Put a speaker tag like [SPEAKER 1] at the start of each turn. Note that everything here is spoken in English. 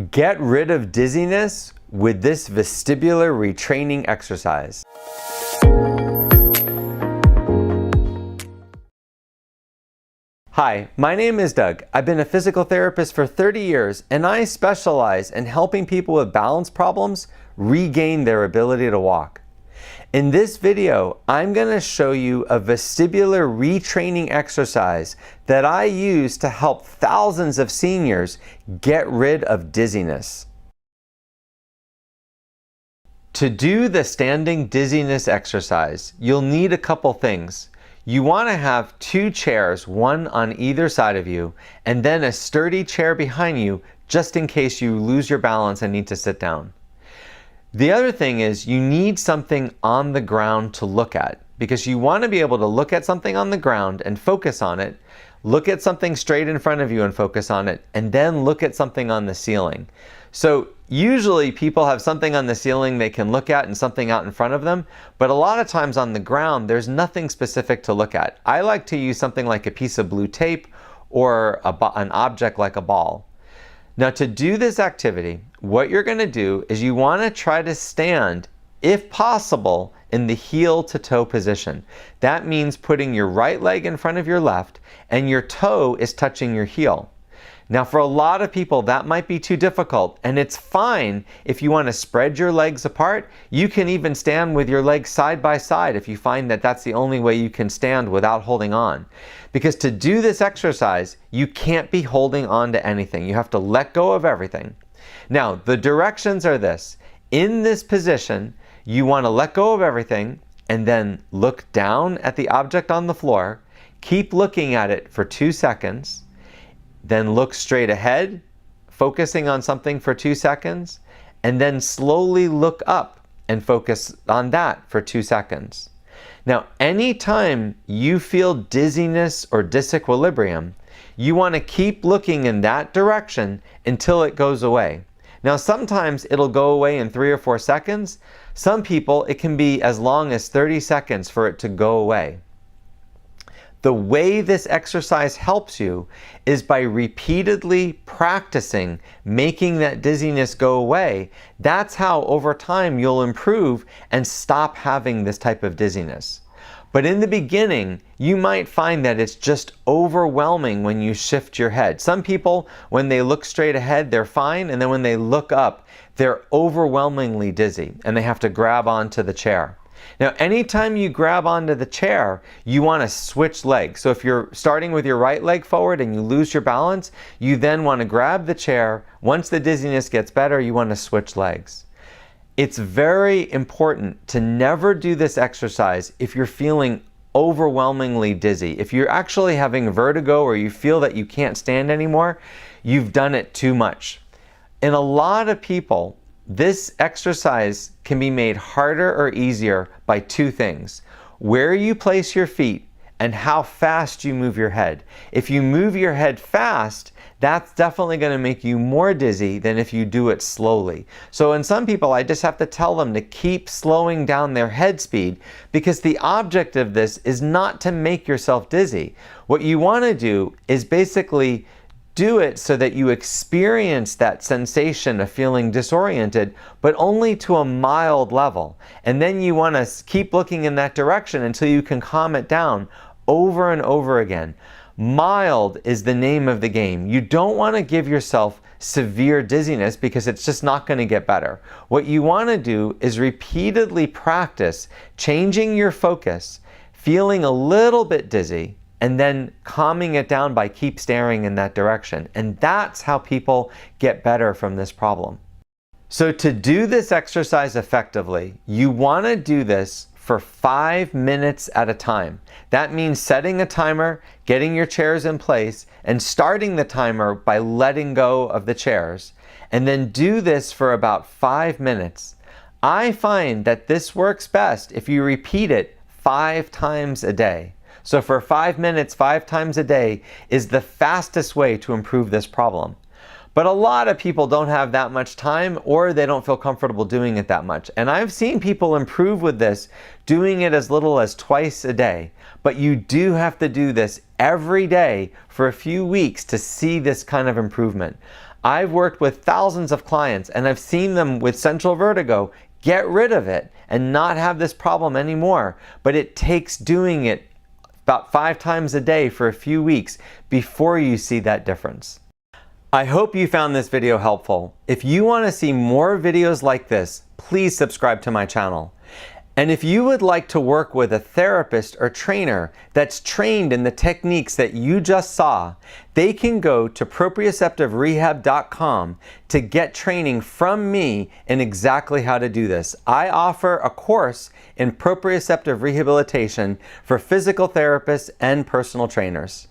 [SPEAKER 1] Get rid of dizziness with this vestibular retraining exercise. Hi, my name is Doug. I've been a physical therapist for 30 years and I specialize in helping people with balance problems regain their ability to walk. In this video, I'm going to show you a vestibular retraining exercise that I use to help thousands of seniors get rid of dizziness. To do the standing dizziness exercise, you'll need a couple things. You want to have two chairs, one on either side of you, and then a sturdy chair behind you just in case you lose your balance and need to sit down. The other thing is you need something on the ground to look at, because you want to be able to look at something on the ground and focus on it, look at something straight in front of you and focus on it, and then look at something on the ceiling. So usually people have something on the ceiling they can look at and something out in front of them, but a lot of times on the ground there's nothing specific to look at. I like to use something like a piece of blue tape or an object like a ball. Now to do this activity, what you're going to do is you want to try to stand, if possible, in the heel to toe position. That means putting your right leg in front of your left and your toe is touching your heel. Now for a lot of people that might be too difficult, and it's fine if you want to spread your legs apart. You can even stand with your legs side by side if you find that that's the only way you can stand without holding on. Because to do this exercise, you can't be holding on to anything. You have to let go of everything. Now the directions are this. In this position, you want to let go of everything and then look down at the object on the floor. Keep looking at it for 2 seconds. Then look straight ahead, focusing on something for 2 seconds, and then slowly look up and focus on that for 2 seconds. Now, anytime you feel dizziness or disequilibrium, you want to keep looking in that direction until it goes away. Now, sometimes it'll go away in 3 or 4 seconds. Some people, it can be as long as 30 seconds for it to go away. The way this exercise helps you is by repeatedly practicing making that dizziness go away. That's how over time you'll improve and stop having this type of dizziness. But in the beginning, you might find that it's just overwhelming when you shift your head. Some people, when they look straight ahead, they're fine, and then when they look up, they're overwhelmingly dizzy and they have to grab onto the chair. Now, anytime you grab onto the chair, you want to switch legs. So if you're starting with your right leg forward and you lose your balance, you then want to grab the chair. Once the dizziness gets better, you want to switch legs. It's very important to never do this exercise if you're feeling overwhelmingly dizzy. If you're actually having vertigo or you feel that you can't stand anymore, you've done it too much. In a lot of people, this exercise can be made harder or easier by two things: where you place your feet and how fast you move your head. If you move your head fast, that's definitely going to make you more dizzy than if you do it slowly. So in some people, I just have to tell them to keep slowing down their head speed, because the object of this is not to make yourself dizzy. What you want to do is basically do it so that you experience that sensation of feeling disoriented, but only to a mild level. And then you want to keep looking in that direction until you can calm it down over and over again. Mild is the name of the game. You don't want to give yourself severe dizziness because it's just not going to get better. What you want to do is repeatedly practice changing your focus, feeling a little bit dizzy, and then calming it down by keep staring in that direction. And that's how people get better from this problem. So to do this exercise effectively, you want to do this for 5 minutes at a time. That means setting a timer, getting your chairs in place, and starting the timer by letting go of the chairs. And then do this for about 5 minutes. I find that this works best if you repeat it 5 times a day. So for 5 minutes, 5 times a day is the fastest way to improve this problem. But a lot of people don't have that much time, or they don't feel comfortable doing it that much. And I've seen people improve with this, doing it as little as twice a day. But you do have to do this every day for a few weeks to see this kind of improvement. I've worked with thousands of clients and I've seen them with central vertigo get rid of it and not have this problem anymore. But it takes doing it about 5 times a day for a few weeks before you see that difference. I hope you found this video helpful. If you want to see more videos like this, please subscribe to my channel. And if you would like to work with a therapist or trainer that's trained in the techniques that you just saw, they can go to proprioceptiverehab.com to get training from me in exactly how to do this. I offer a course in proprioceptive rehabilitation for physical therapists and personal trainers.